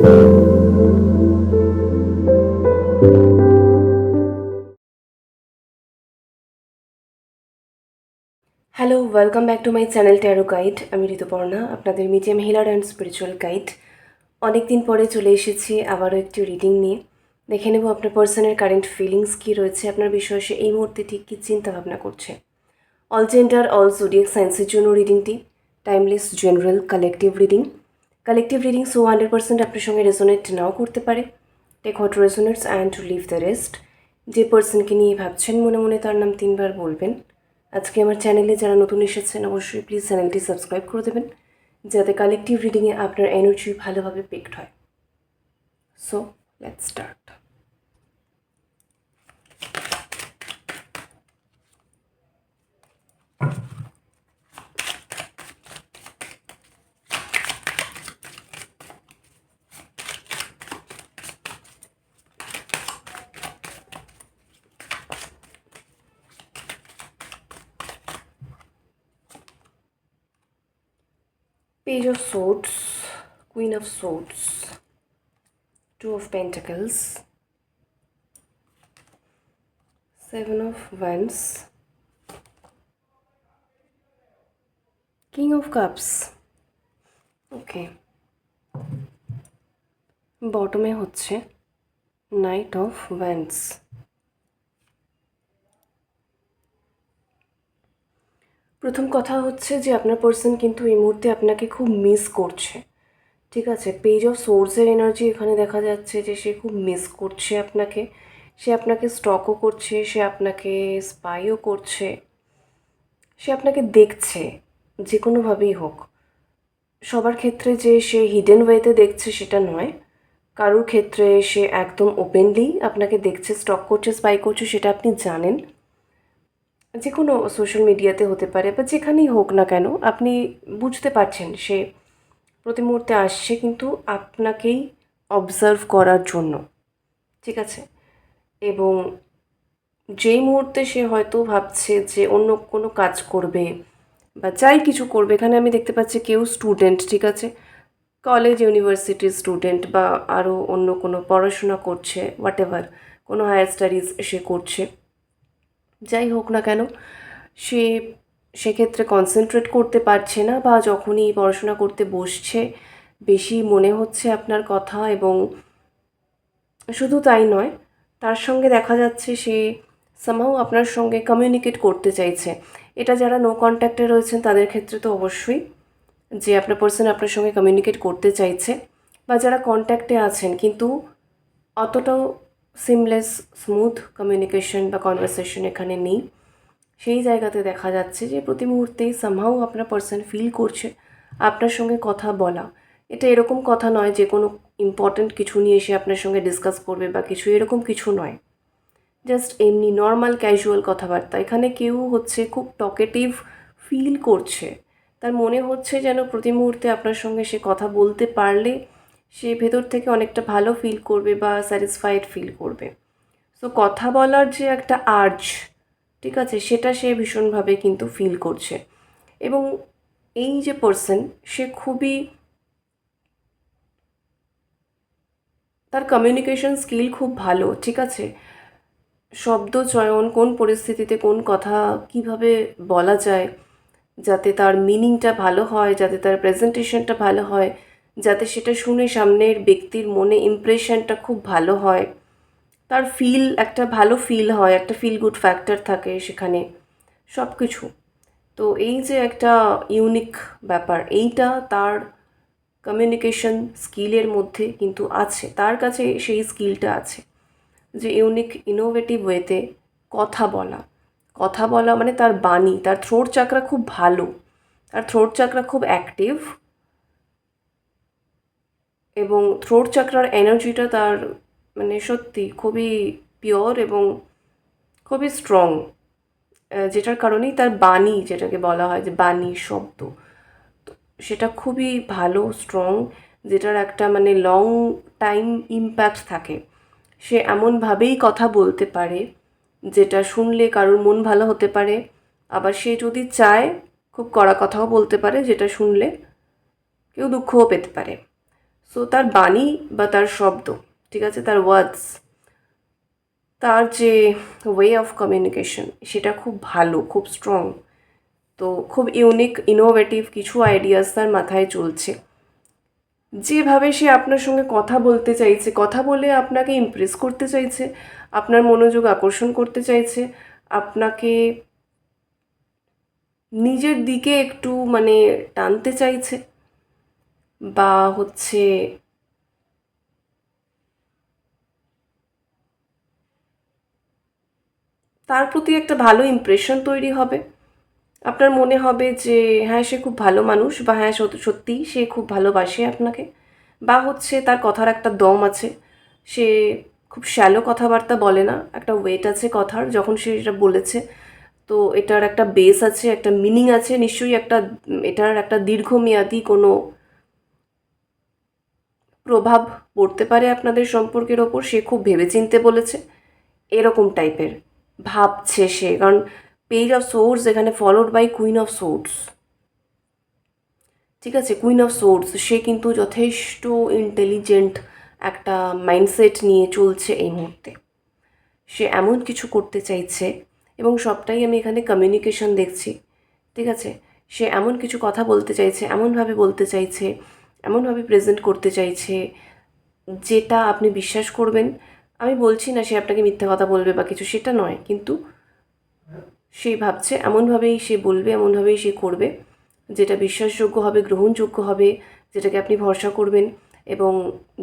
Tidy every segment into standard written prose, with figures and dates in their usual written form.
Hello, welcome back to my channel tarot guide. আমি ঋতুপর্ণা, আপনাদের medium healer and spiritual guide. অনেক দিন পরে চলে এসেছি আবারও একটি রিডিং নিয়ে। দেখে নেব আপনার পার্সনের কারেন্ট ফিলিংস কী রয়েছে, আপনার বিষয়ে সে এই মুহূর্তে ঠিক কী চিন্তাভাবনা করছে। অল জেন্ডার, অল জোডিয়াক সায়েন্সের জন্য রিডিংটি timeless, general, collective reading. Collective reading 100% আপনার সঙ্গে রেজোনেট নাও করতে পারে। Take what resonates and to leave the rest. যে পার্সনকে নিয়ে ভাবছেন মনে মনে তার নাম 3 বার বলবেন। আজকে আমার চ্যানেলে যারা নতুন এসেছেন অবশ্যই প্লিজ চ্যানেলটি সাবস্ক্রাইব করে দেবেন, যাতে কালেকটিভ রিডিংয়ে আপনার এনার্জি ভালোভাবে পিকড হয়। So let's start. Page of Swords, Queen of Swords, Two of Pentacles, Seven of Wands, King of Cups. ওকে, বটমে হচ্ছে নাইট অফ ওয়ান্ডস। প্রথম কথা হচ্ছে যে আপনার পার্সন কিন্তু এই মুহূর্তে আপনাকে খুব মিস করছে, ঠিক আছে। পেজ অফ সোর্সের এনার্জি এখানে দেখা যাচ্ছে যে সে খুব মিস করছে আপনাকে। সে আপনাকে স্টকও করছে, সে আপনাকে স্পাইও করছে, সে আপনাকে দেখছে যে কোনোভাবেই হোক। সবার ক্ষেত্রে যে সে হিডেন ওয়েতে দেখছে সেটা নয়, কারোর ক্ষেত্রে সে একদম ওপেনলি আপনাকে দেখছে, স্টক করছে, স্পাই করছে, সেটা আপনি জানেন। যে কোনো সোশ্যাল মিডিয়াতে হতে পারে বা যেখানেই হোক না কেন, আপনি বুঝতে পারছেন সে প্রতি মুহূর্তে আসছে কিন্তু আপনাকেই অবজার্ভ করার জন্য, ঠিক আছে। এবং যেই মুহূর্তে সে হয়তো ভাবছে যে অন্য কোনো কাজ করবে বা যাই কিছু করবে, এখানে আমি দেখতে পাচ্ছি কেউ স্টুডেন্ট, ঠিক আছে, কলেজ ইউনিভার্সিটির স্টুডেন্ট বা আরও অন্য কোনো পড়াশোনা করছে, হোয়াট এভার, কোনো হায়ার স্টাডিজ সে করছে, যাই হোক না কেন, সে সেক্ষেত্রে কনসেন্ট্রেট করতে পারছে না, বা যখনই পড়াশোনা করতে বসছে বেশি মনে হচ্ছে আপনার কথা। এবং শুধু তাই নয়, তার সঙ্গে দেখা যাচ্ছে সে সামহাউ আপনার সঙ্গে কমিউনিকেট করতে চাইছে। এটা যারা নো কন্ট্যাক্টে রয়েছেন তাদের ক্ষেত্রে তো অবশ্যই, যে আপনার পার্সন আপনার সঙ্গে কমিউনিকেট করতে চাইছে, বা যারা কন্ট্যাক্টে আছেন কিন্তু অতটাও সিমলেস স্মুথ কমিউনিকেশন বা কনভারসেশন এখানে নেই, সেই জায়গাতে দেখা যাচ্ছে যে প্রতি মুহূর্তেই সামহাউ আপনার পার্সন ফিল করছে আপনার সঙ্গে কথা বলা। এটা এরকম কথা নয় যে কোনো ইম্পর্ট্যান্ট কিছু নিয়ে এসে আপনার সঙ্গে ডিসকাস করবে বা কিছু, এরকম কিছু নয়, জাস্ট এমনি নর্মাল ক্যাজুয়াল কথাবার্তা। এখানে কেউ হচ্ছে খুব টকেটিভ ফিল করছে, তার মনে হচ্ছে যেন প্রতি মুহূর্তে আপনার সঙ্গে সে কথা বলতে পারলে সে ভেতর থেকে অনেকটা ভালো ফিল করবে বা স্যাটিসফাইড ফিল করবে। সো কথা বলার যে একটা আর্জ, ঠিক আছে, সেটা সে ভীষণভাবে কিন্তু ফিল করছে। এবং এই যে পার্সন, সে খুবই, তার কমিউনিকেশন স্কিল খুব ভালো, ঠিক আছে। শব্দ চয়ন, কোন পরিস্থিতিতে কোন কথা কিভাবে বলা যায় যাতে তার মিনিংটা ভালো হয়, যাতে তার প্রেজেন্টেশনটা ভালো হয়, যাতে সেটা শুনে সামনের ব্যক্তির মনে ইমপ্রেশনটা খুব ভালো হয়, তার ফিল, একটা ভালো ফিল হয়, একটা ফিল গুড ফ্যাক্টর থাকে সেখানে, সব কিছু। তো এই যে একটা ইউনিক ব্যাপার, এইটা তার কমিউনিকেশন স্কিলের মধ্যে কিন্তু আছে, তার কাছে সেই স্কিলটা আছে যে ইউনিক ইনোভেটিভ ওয়েতে কথা বলা। কথা বলা মানে তার বাণী, তার থ্রোট চাকরা খুব ভালো, তার থ্রোট চাকরা খুব অ্যাক্টিভ, এবং থ্রোট চাকরার এনার্জিটা তার মানে সত্যি খুবই পিওর এবং খুবই স্ট্রং, যেটার কারণেই তার বাণী, যেটাকে বলা হয় যে বাণী শব্দ, তো সেটা খুবই ভালো, স্ট্রং, যেটার একটা মানে লং টাইম ইম্প্যাক্ট থাকে। সে এমনভাবেই কথা বলতে পারে যেটা শুনলে কারোর মন ভালো হতে পারে, আবার সে যদি চায় খুব কড়া কথাও বলতে পারে যেটা শুনলে কেউ দুঃখও পেতে পারে। সো তার বাণী বা তার শব্দ, ঠিক আছে, তার ওয়ার্ডস, তার যে ওয়ে অফ কমিউনিকেশন সেটা খুব ভালো, খুব স্ট্রং। তো খুব ইউনিক ইনোভেটিভ কিছু আইডিয়াস তার মাথায় চলছে। যেভাবে সে আপনার সঙ্গে কথা বলতে চাইছে, কথা বলে আপনাকে ইমপ্রেস করতে চাইছে, আপনার মনোযোগ আকর্ষণ করতে চাইছে, আপনাকে নিজের দিকে একটু মানে টানতে চাইছে, বা হচ্ছে তার প্রতি একটা ভালো ইমপ্রেশন তৈরি হবে। আপনার মনে হবে যে হ্যাঁ সে খুব ভালো মানুষ, বা হ্যাঁ সত্যিই সে খুব ভালোবাসে আপনাকে, বা হচ্ছে তার কথার একটা দম আছে, সে খুব শ্যালো কথাবার্তা বলে না, একটা ওয়েট আছে কথার, যখন সে এটা বলেছে তো এটার একটা বেস আছে, একটা মিনিং আছে নিশ্চয়ই, একটা এটার একটা দীর্ঘমেয়াদী কোনো প্রভাব পড়তে পারে আপনাদের সম্পর্কের ওপর, সে খুব ভেবেচিন্তে বলেছে এরকম টাইপের ভাবছে সে। কারণ পেজ অফ সোর্স এখানে followed by queen of swords, ঠিক আছে, কুইন অফ সোর্স, সে কিন্তু যথেষ্ট ইন্টেলিজেন্ট একটা মাইন্ডসেট নিয়ে চলছে এই মুহূর্তে। সে এমন কিছু করতে চাইছে, এবং সবটাই আমি এখানে কমিউনিকেশন দেখছি, ঠিক আছে। সে এমন কিছু কথা বলতে চাইছে, এমনভাবে বলতে চাইছে, এমনভাবে প্রেজেন্ট করতে চাইছে যেটা আপনি বিশ্বাস করবেন। আমি বলছি না সে আপনাকে মিথ্যা কথা বলবে বা কিছু, সেটা নয়, কিন্তু সেই ভাবছে এমনভাবেই সে বলবে, এমনভাবেই সে করবে যেটা বিশ্বাসযোগ্য হবে, গ্রহণযোগ্য হবে, যেটাকে আপনি ভরসা করবেন, এবং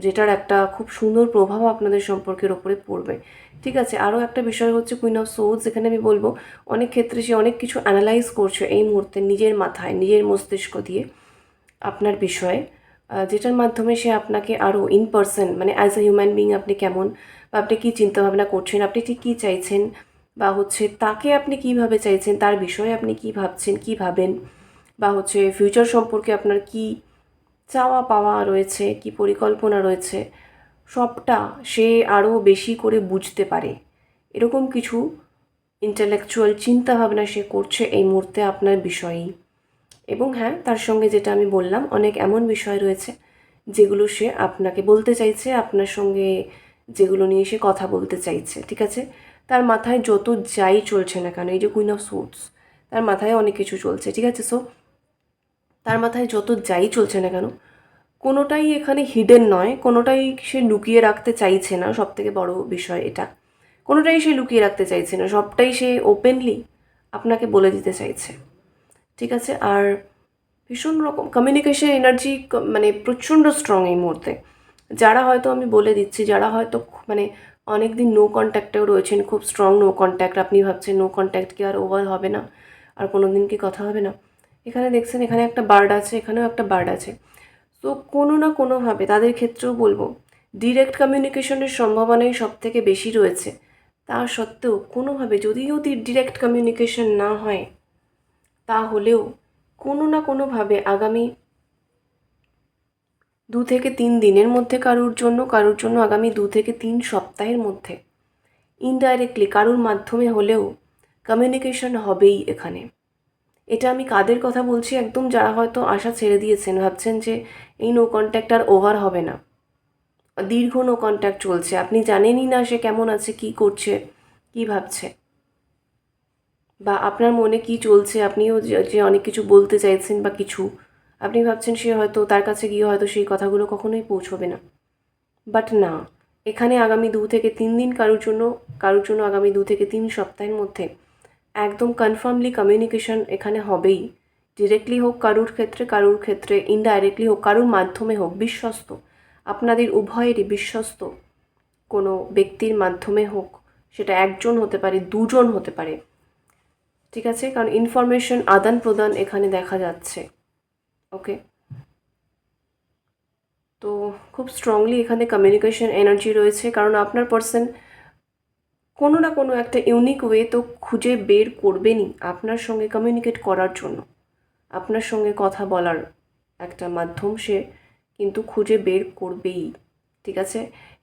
যেটার একটা খুব সুন্দর প্রভাব আপনাদের সম্পর্কের ওপরে পড়বে, ঠিক আছে। আরও একটা বিষয় হচ্ছে কুইন অফ সোর্স, এখানে আমি বলবো অনেক ক্ষেত্রে সে অনেক কিছু অ্যানালাইজ করছে এই মুহূর্তে নিজের মাথায়, নিজের মস্তিষ্ক দিয়ে আপনার বিষয়ে, যেটার মাধ্যমে সে আপনাকে আরও ইন পার্সন, মানে অ্যাজ এ হিউম্যান বিং আপনি কেমন, বা আপনি কী চিন্তাভাবনা করছেন, আপনি ঠিক কী চাইছেন, বা হচ্ছে তাকে আপনি কীভাবে চাইছেন, তার বিষয়ে আপনি কী ভাবছেন, কী ভাবেন, বা হচ্ছে ফিউচার সম্পর্কে আপনার কী চাওয়া পাওয়া রয়েছে, কী পরিকল্পনা রয়েছে, সবটা সে আরও বেশি করে বুঝতে পারে। এরকম কিছু ইন্টেলেকচুয়াল চিন্তাভাবনা সে করছে এই মুহূর্তে আপনার বিষয়েই। এবং হ্যাঁ, তার সঙ্গে যেটা আমি বললাম, অনেক এমন বিষয় রয়েছে যেগুলো সে আপনাকে বলতে চাইছে, আপনার সঙ্গে যেগুলো নিয়ে সে কথা বলতে চাইছে, ঠিক আছে। তার মাথায় যত যাই চলছে না কেন, এই যে কুইন অফ সোর্স, তার মাথায় অনেক কিছু চলছে, ঠিক আছে। সো তার মাথায় যত যাই চলছে না কেন, কোনোটাই এখানে হিডেন নয়, কোনোটাই সে লুকিয়ে রাখতে চাইছে না, সবথেকে বড় বিষয় এটা। কোনোটাই সে লুকিয়ে রাখতে চাইছে না, সবটাই সে ওপেনলি আপনাকে বলে দিতে চাইছে, ঠিক আছে। আর ভীষণ রকম কমিউনিকেশন এনার্জি মানে প্রচণ্ড স্ট্রং এই মুহূর্তে। যারা হয়তো, আমি বলে দিচ্ছি, যারা হয়তো মানে অনেক দিন নো কন্ট্যাক্টেও রয়েছেন, খুব স্ট্রং নো কন্ট্যাক্ট, আপনি ভাবছেন নো কন্ট্যাক্ট কি আর ওভার হবে না, আর কোনো দিন কি কথা হবে না, এখানে দেখছেন এখানে একটা বার্ড আছে, এখানেও একটা বার্ড আছে। তো কোনো না কোনোভাবে তাদের ক্ষেত্রেও বলবো ডিরেক্ট কমিউনিকেশনের সম্ভাবনাই সব থেকে বেশি রয়েছে। তা সত্ত্বেও কোনোভাবে, যদিও ডিরেক্ট কমিউনিকেশন না হয়, তাহলেও কোনো না কোনোভাবে আগামী 2 থেকে 3 দিনের মধ্যে কারুর জন্য আগামী 2 থেকে 3 সপ্তাহের মধ্যে ইনডাইরেক্টলি কারুর মাধ্যমে হলেও কমিউনিকেশন হবেই এখানে। এটা আমি কাদের কথা বলছি, একদম যারা হয়তো আশা ছেড়ে দিয়েছেন, ভাবছেন যে এই নো কন্ট্যাক্ট আর ওভার হবে না, দীর্ঘ নো কন্ট্যাক্ট চলছে, আপনি জানেনই না সে কেমন আছে, কী করছে, কী ভাবছে, বা আপনার মনে কি চলছে, আপনিও যে অনেক কিছু বলতে চাইছেন বা কিছু, আপনি ভাবছেন সে হয়তো, তার কাছে গিয়ে হয়তো সেই কথাগুলো কখনোই পৌঁছবে না। বাট না, এখানে আগামী 2 থেকে 3 দিন কারুর জন্য আগামী 2 থেকে 3 সপ্তাহের মধ্যে একদম কনফার্মলি কমিউনিকেশন এখানে হবেই। ডিরেক্টলি হোক কারুর ক্ষেত্রে ইনডাইরেক্টলি হোক, কারুর মাধ্যমে হোক, বিশ্বস্ত, আপনাদের উভয়েরই বিশ্বস্ত কোনো ব্যক্তির মাধ্যমে হোক, সেটা একজন হতে পারে, দুজন হতে পারে, ঠিক আছে। কারণ ইনফরমেশন আদান প্রদান এখানে দেখা যাচ্ছে, ওকে। তো খুব স্ট্রংলি এখানে কমিউনিকেশন এনার্জি রয়েছে, কারণ আপনার পার্সন কোনো না কোনো একটা ইউনিক ওয়ে তো খুঁজে বের করবেনই আপনার সঙ্গে কমিউনিকেট করার জন্য, আপনার সঙ্গে কথা বলার একটা মাধ্যম সে কিন্তু খুঁজে বের করবেই, ঠিক আছে।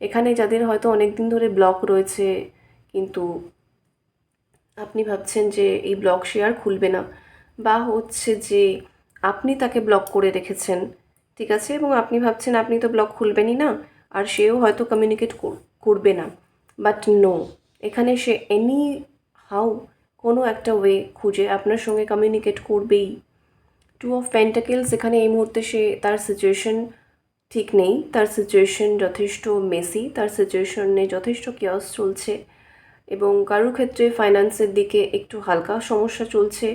এখানে যাদের হয়তো অনেক দিন ধরে ব্লক রয়েছে, কিন্তু আপনি ভাবছেন যে এই ব্লক সে আর খুলবে না, বা হচ্ছে যে আপনি তাকে ব্লক করে রেখেছেন, ঠিক আছে, এবং আপনি ভাবছেন আপনি তো ব্লগ খুলবেনই না, আর সেও হয়তো কমিউনিকেট করবে না, বাট নো, এখানে সে এনি হাউ কোনো একটা ওয়ে খুঁজে আপনার সঙ্গে কমিউনিকেট করবেই। টু অফ পেন্টাকেলস, এখানে এই মুহূর্তে সে তার সিচুয়েশন ঠিক নেই, তার সিচুয়েশন যথেষ্ট মেসি, তার সিচুয়েশনে যথেষ্ট কেয়াস চলছে, এবং কারোর ক্ষেত্রে ফাইন্যান্সের দিকে একটু হালকা সমস্যা চলছে,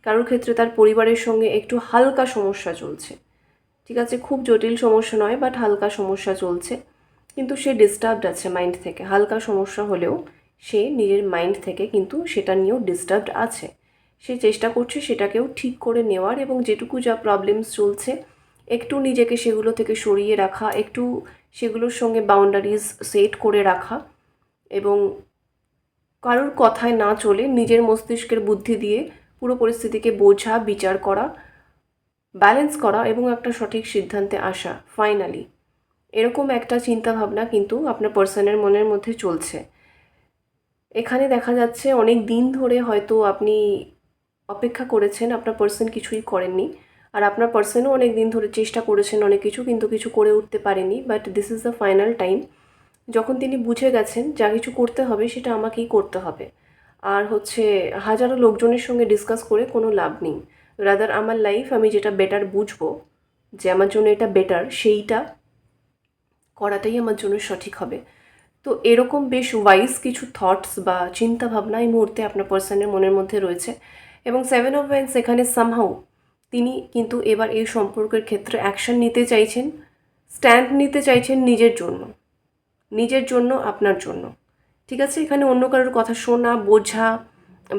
কারোর ক্ষেত্রে তার পরিবারের সঙ্গে একটু হালকা সমস্যা চলছে। ঠিক আছে, খুব জটিল সমস্যা নয়, বাট হালকা সমস্যা চলছে, কিন্তু সে ডিস্টার্বড আছে মাইন্ড থেকে। হালকা সমস্যা হলেও সে নিজের মাইন্ড থেকে কিন্তু সেটা নিয়েও ডিস্টার্বড আছে। সে চেষ্টা করছে সেটাকেও ঠিক করে নেওয়ার, এবং যেটুকু যা প্রবলেমস চলছে একটু নিজেকে সেগুলো থেকে সরিয়ে রাখা, একটু সেগুলোর সঙ্গে বাউন্ডারিজ সেট করে রাখা, এবং কারোর কথায় না চলে নিজের মস্তিষ্কের বুদ্ধি দিয়ে পুরো পরিস্থিতিকে বোঝা, বিচার করা, ব্যালেন্স করা এবং একটা সঠিক সিদ্ধান্তে আসা ফাইনালি, এরকম একটা চিন্তাভাবনা কিন্তু আপনার পার্সনের মনের মধ্যে চলছে। এখানে দেখা যাচ্ছে অনেক দিন ধরে হয়তো আপনি অপেক্ষা করেছেন, আপনার পার্সন কিছুই করেননি, আর আপনার পার্সনও অনেক দিন ধরে চেষ্টা করেছেন অনেক কিছু, কিন্তু কিছু করে উঠতে পারেনি। But this is the final time যখন তিনি বুঝে গেছেন যা কিছু করতে হবে সেটা আমাকেই করতে হবে, আর হচ্ছে হাজারো লোকজনের সঙ্গে ডিসকাস করে কোনো লাভ নেই। রাদার আমার লাইফ আমি যেটা বেটার বুঝবো, যে আমার জন্য এটা বেটার, সেইটা করাটাই আমার জন্য সঠিক হবে। তো এরকম বেশ ওয়াইজ কিছু থটস বা চিন্তা ভাবনা এই মুহূর্তে আপনার পার্সনের মনের মধ্যে রয়েছে, এবং 7 অফ ওয়ান্স এখানে সামহাউ তিনি কিন্তু এবার এই সম্পর্কের ক্ষেত্রে অ্যাকশন নিতে চাইছেন, স্ট্যান্ড নিতে চাইছেন নিজের জন্য, নিজের জন্য, আপনার জন্য। ঠিক আছে, এখানে অন্য কারোর কথা শোনা, বোঝা,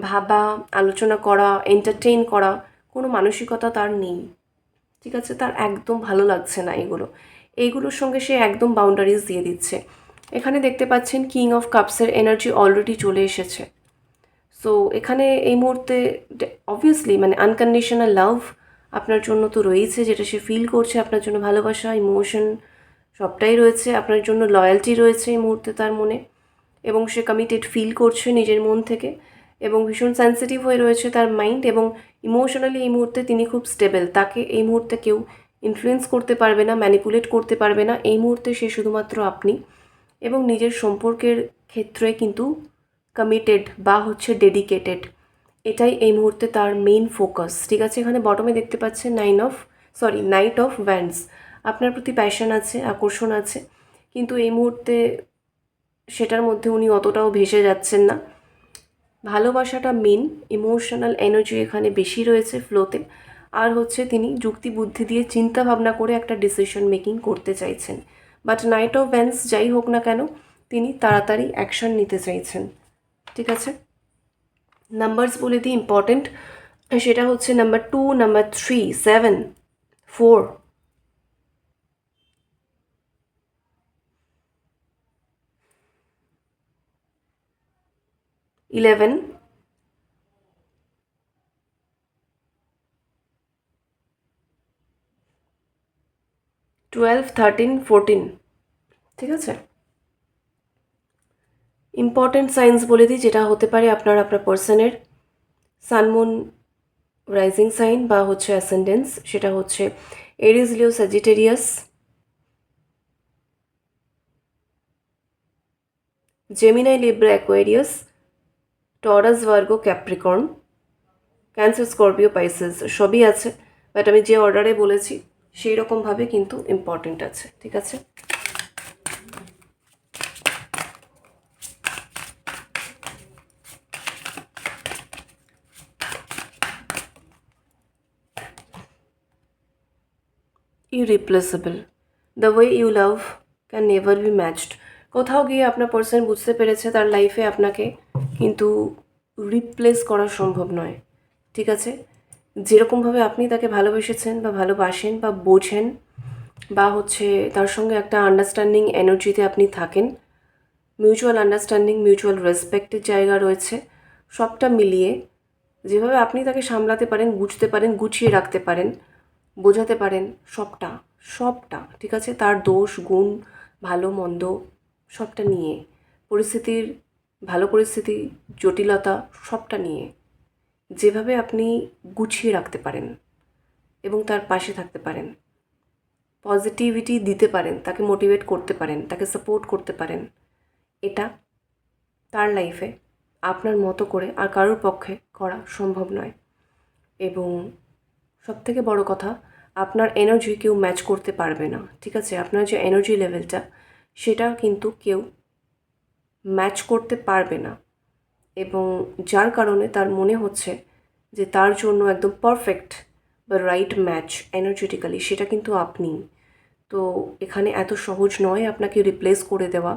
ভাবা, আলোচনা করা, এন্টারটেইন করা কোনো মানসিকতা তার নেই। ঠিক আছে, তার একদম ভালো লাগছে না এইগুলোর সঙ্গে সে একদম বাউন্ডারিজ দিয়ে দিচ্ছে। এখানে দেখতে পাচ্ছেন কিং অফ কাপসের এনার্জি অলরেডি চলে এসেছে। সো এখানে এই মুহূর্তে অবভিয়াসলি মানে আনকন্ডিশনাল লাভ আপনার জন্য তো রয়েছে, যেটা সে ফিল করছে, আপনার জন্য ভালোবাসা, ইমোশন সবটাই রয়েছে, আপনার জন্য লয়্যালটি রয়েছে এই মুহূর্তে তার মনে, এবং সে কমিটেড ফিল করছে নিজের মন থেকে, এবং ভীষণ সেন্সিটিভ হয়ে রয়েছে তার মাইন্ড, এবং ইমোশনালি এই মুহূর্তে তিনি খুব স্টেবল। তাকে এই মুহূর্তে কেউ ইনফ্লুয়েন্স করতে পারবে না, ম্যানিপুলেট করতে পারবে না। এই মুহূর্তে সে শুধুমাত্র আপনি, এবং নিজের সম্পর্কের ক্ষেত্রে কিন্তু কমিটেড বা হচ্ছে ডেডিকেটেড, এটাই এই মুহূর্তে তার মেইন ফোকাস। ঠিক আছে, এখানে বটমে দেখতে পাচ্ছেন নাইট অফ ওয়ান্ডস। আপনার প্রতি প্যাশন আছে, আকর্ষণ আছে, কিন্তু এই মুহূর্তে সেটার মধ্যে উনি অতটাও ভেসে যাচ্ছেন না। ভালোবাসাটা মেন, ইমোশনাল এনার্জি এখানে বেশি রয়েছে ফ্লোতে, আর হচ্ছে তিনি যুক্তি বুদ্ধি দিয়ে চিন্তা ভাবনা করে একটা ডিসিশন মেকিং করতে চাইছেন। বাট নাইট অফ ওয়ান্স যাই হোক না কেন, তিনি তাড়াতাড়ি অ্যাকশন নিতে চাইছেন। ঠিক আছে, নাম্বারস বলে দিই ইম্পর্টেন্ট, সেটা হচ্ছে নাম্বার 2, নাম্বার 3, 7, 4, 11, 12, 13, 14। ঠিক আছে, ইম্পর্টেন্ট সাইন্স বলে দিই, যেটা হতে পারে আপনার পার্সনের সানমুন রাইজিং সাইন বা হচ্ছে অ্যাসেন্ডেন্স, সেটা হচ্ছে Aries, Leo, Sagittarius, Gemini, Libra, Aquarius, Taurus, Virgo, Capricorn, Cancer, Scorpio, Pisces সবই আছে, বাট আমি যে অর্ডারে বলেছি সেই রকমভাবে কিন্তু ইম্পর্টেন্ট আছে। ঠিক আছে, irreplaceable, the way you love can never be matched. কোথাও গিয়ে আপনার পার্সন বুঝতে পেরেছে তার লাইফে আপনাকে কিন্তু রিপ্লেস করা সম্ভব নয়। ঠিক আছে, যেরকমভাবে আপনি তাকে ভালোবেসেছেন বা ভালোবাসেন বা বোঝেন, বা হচ্ছে তার সঙ্গে একটা আন্ডারস্ট্যান্ডিং এনার্জিতে আপনি থাকেন, মিউচুয়াল আন্ডারস্ট্যান্ডিং, মিউচুয়াল রেসপেক্টের জায়গা রয়েছে, সবটা মিলিয়ে যেভাবে আপনি তাকে সামলাতে পারেন, বুঝতে পারেন, গুছিয়ে রাখতে পারেন, বোঝাতে পারেন, সবটা সবটা ঠিক আছে, তার দোষ গুণ, ভালো মন্দ সবটা নিয়ে, পরিস্থিতির ভালো পরিস্থিতি, জটিলতা সবটা নিয়ে যেভাবে আপনি গুছিয়ে রাখতে পারেন এবং তার পাশে থাকতে পারেন, পজিটিভিটি দিতে পারেন, তাকে মোটিভেট করতে পারেন, তাকে সাপোর্ট করতে পারেন, এটা তার লাইফে আপনার মতো করে আর কারোর পক্ষে করা সম্ভব নয়। এবং সবথেকে বড় কথা, আপনার এনার্জি কেউ ম্যাচ করতে পারবে না, ঠিক আছে? আপনার যে এনার্জি লেভেলটা সেটা কিন্তু কেউ ম্যাচ করতে পারবে না, এবং যার কারণে তার মনে হচ্ছে যে তার জন্য একদম পারফেক্ট বা রাইট ম্যাচ এনার্জেটিক্যালি সেটা কিন্তু আপনি। তো এখানে এত সহজ নয় আপনাকে রিপ্লেস করে দেওয়া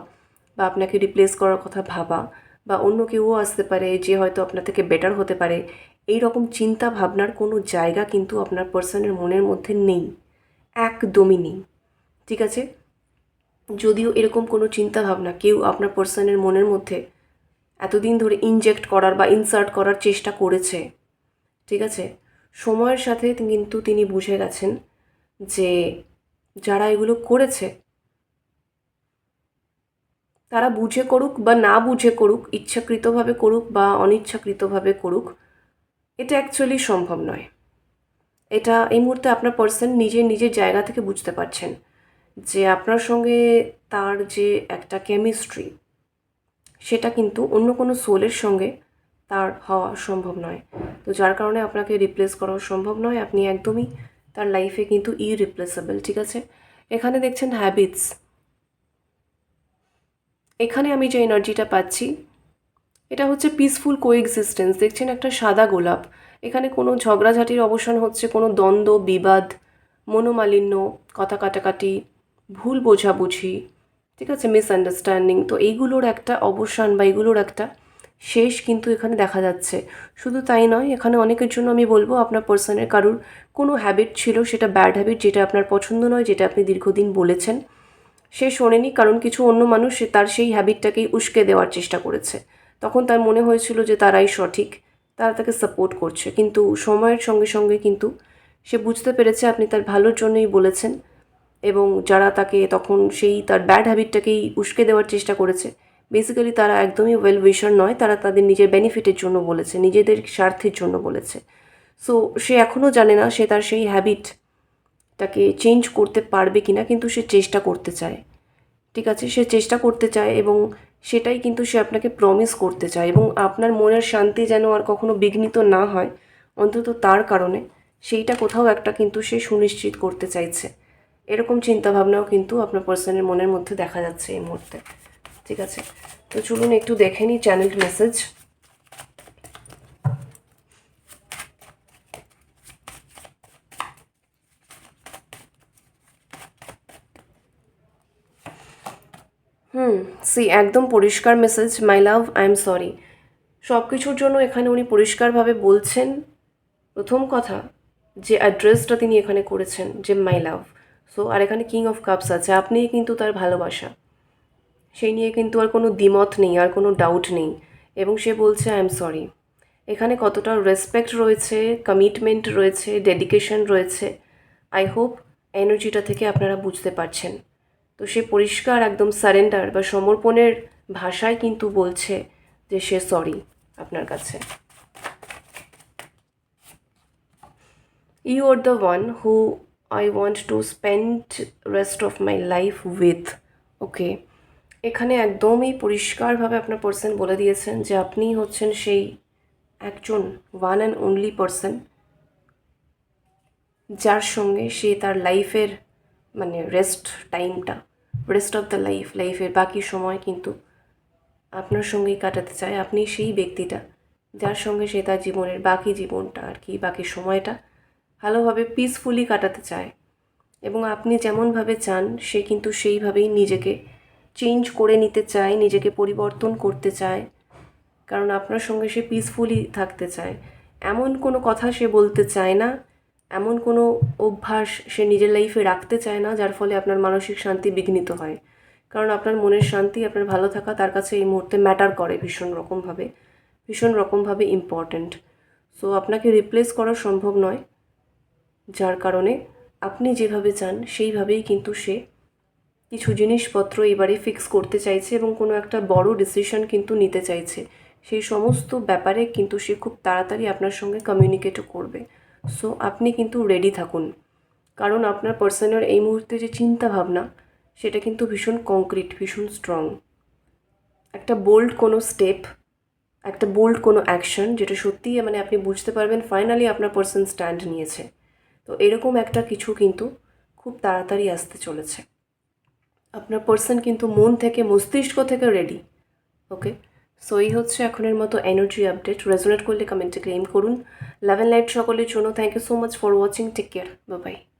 বা আপনাকে রিপ্লেস করার কথা ভাবা, বা অন্য কেউও আসতে পারে যে হয়তো আপনার থেকে বেটার হতে পারে, এই রকম চিন্তা ভাবনার কোনো জায়গা কিন্তু আপনার পার্সনের মনের মধ্যে নেই, একদমই নেই, ঠিক আছে? যদিও এরকম কোনো চিন্তা ভাবনা কেউ আপনার পার্সনের মনের মধ্যে এতদিন ধরে ইনজেক্ট করার বা ইনসার্ট করার চেষ্টা করেছে, ঠিক আছে, সময়ের সাথে কিন্তু তিনি বুঝে গেছেন যে যারা এগুলো করেছে তারা বুঝে করুক বা না বুঝে করুক, ইচ্ছাকৃতভাবে করুক বা অনিচ্ছাকৃতভাবে করুক, এটা অ্যাকচুয়ালি সম্ভব নয়। এটা এই মুহূর্তে আপনার পার্সন নিজের জায়গা থেকে বুঝতে পারছেন যে আপনার সঙ্গে তার যে একটা কেমিস্ট্রি সেটা কিন্তু অন্য কোনো সোলের সঙ্গে তার হওয়া সম্ভব নয়। তো যার কারণে আপনাকে রিপ্লেস করাও সম্ভব নয়, আপনি একদমই তার লাইফে কিন্তু ইরিপ্লেসেবল, ঠিক আছে? এখানে দেখছেন হ্যাবিটস, এখানে আমি যে এনার্জিটা পাচ্ছি এটা হচ্ছে পিসফুল কোএক্সিস্টেন্স। দেখছেন একটা সাদা গোলাপ, এখানে কোনো ঝগড়াঝাটির অবসান হচ্ছে, কোনো দ্বন্দ্ব, বিবাদ, মনোমালিন্য, কথা কাটাকাটি, ভুল বোঝাবুঝি, ঠিক আছে, মিসআন্ডারস্ট্যান্ডিং, তো এইগুলোর একটা অবসান বা এইগুলোর একটা শেষ কিন্তু এখানে দেখা যাচ্ছে। শুধু তাই নয়, এখানে অনেকের জন্য আমি বলবো আপনার পার্সনের কারুর কোনো হ্যাবিট ছিল, সেটা ব্যাড হ্যাবিট, যেটা আপনার পছন্দ নয়, যেটা আপনি দীর্ঘদিন বলেছেন, সে শোনেনি, কারণ কিছু অন্য মানুষ তার সেই হ্যাবিটটাকেই উস্কে দেওয়ার চেষ্টা করেছে। তখন তার মনে হয়েছিল যে তারাই সঠিক, তারা তাকে সাপোর্ট করছে, কিন্তু সময়ের সঙ্গে সঙ্গে কিন্তু সে বুঝতে পেরেছে আপনি তার ভালোর জন্যই বলেছেন, এবং যারা তাকে তখন সেই তার ব্যাড হ্যাবিটটাকেই উস্কে দেওয়ার চেষ্টা করেছে, বেসিক্যালি তারা একদমই ওয়েল উইশার নয়, তারা তাদের নিজের বেনিফিটের জন্য বলেছে, নিজেদের স্বার্থের জন্য বলেছে। সো সে এখনও জানে না সে তার সেই হ্যাবিটটাকে চেঞ্জ করতে পারবে কিনা, কিন্তু সে চেষ্টা করতে চায়, ঠিক আছে? সে চেষ্টা করতে চায় এবং সেটাই কিন্তু সে আপনাকে প্রমিস করতে চায়, এবং আপনার মনের শান্তি যেন আর কখনো বিঘ্নিত না হয় অন্তত তার কারণে, সেইটা কোথাও একটা কিন্তু সে সুনিশ্চিত করতে চাইছে। এরকম চিন্তাভাবনাও কিন্তু আপনার পার্সনের মনের মধ্যে দেখা যাচ্ছে এই মুহূর্তে, ঠিক আছে? তো চলুন একটু দেখে নিই চ্যানেল মেসেজ। একদম পরিষ্কার message, my love, I am sorry. সব কিছুর জন্য এখানে উনি পরিষ্কারভাবে বলছেন। প্রথম কথা, যে অ্যাড্রেসটা তিনি এখানে করেছেন যে মাই লাভ, সো আর এখানে কিং অফ কাপস আছে, আপনিই কিন্তু তার ভালোবাসা, সেই নিয়ে কিন্তু আর কোনো দ্বিমত নেই, আর কোনো ডাউট নেই, এবং সে বলছে আই এম সরি। এখানে কতটা রেসপেক্ট রয়েছে, কমিটমেন্ট রয়েছে, ডেডিকেশন রয়েছে, আই হোপ এনার্জিটা থেকে আপনারা বুঝতে পারছেন। তো সে পরিষ্কার একদম সারেন্ডার বা সমর্পণের ভাষায় কিন্তু বলছে যে সে সরি আপনার কাছে। You are the one who I want to spend rest of my life with. ওকে, এখানে একদমই পরিষ্কারভাবে আপনার পার্সন বলে দিয়েছেন যে আপনি হচ্ছেন সেই একজন ওয়ান অ্যান্ড অনলি পার্সন যার সঙ্গে সে তার লাইফের মানে রেস্ট অফ দ্য লাইফের বাকি সময় কিন্তু আপনার সঙ্গেই কাটাতে চায়। আপনি সেই ব্যক্তিটা যার সঙ্গে সে তার জীবনের বাকি জীবনটা আর কি বাকি সময়টা ভালোভাবে পিসফুলি কাটাতে চায়, এবং আপনি যেমনভাবে চান সে কিন্তু সেইভাবেই নিজেকে চেঞ্জ করে নিতে চায়, নিজেকে পরিবর্তন করতে চায়, কারণ আপনার সঙ্গে সে পিসফুলি থাকতে চায়। এমন কোনো কথা সে বলতে চায় না, এমন কোনো অভ্যাস সে নিজের লাইফে রাখতে চায় না যার ফলে আপনার মানসিক শান্তি বিঘ্নিত হয়, কারণ আপনার মনের শান্তি, আপনার ভালো থাকা তার কাছে এই মুহূর্তে ম্যাটার করে ভীষণ রকমভাবে ইম্পর্ট্যান্ট। সো আপনাকে রিপ্লেস করা সম্ভব নয়, যার কারণে আপনি যেভাবে চান সেইভাবেই কিন্তু সে কিছু জিনিসপত্র এবারে ফিক্স করতে চাইছে, এবং কোনো একটা বড় ডিসিশন কিন্তু নিতে চাইছে। সেই সমস্ত ব্যাপারে কিন্তু সে খুব তাড়াতাড়ি আপনার সঙ্গে কমিউনিকেটও করবে। সো আপনি কিন্তু রেডি থাকুন, কারণ আপনার পার্সনের এই মুহূর্তে যে চিন্তা ভাবনা সেটা কিন্তু ভীষণ কংক্রিট, ভীষণ স্ট্রং। একটা বোল্ড কোনো স্টেপ, একটা বোল্ড কোনো অ্যাকশন যেটা সত্যিই মানে আপনি বুঝতে পারবেন ফাইনালি আপনার পার্সন স্ট্যান্ড নিয়েছে। তো এরকম একটা কিছু কিন্তু খুব তাড়াতাড়ি আসতে চলেছে। আপনার পার্সন কিন্তু মন থেকে, মস্তিষ্ক থেকে রেডি। ওকে, সো এই হচ্ছে এখনের মতো এনার্জি আপডেট। রেজোনেট করলে কমেন্টে ক্লেম করুন। লাভ অ্যান্ড লাইট সকলের জন্য। Thank you so much for watching. Take care, bye by.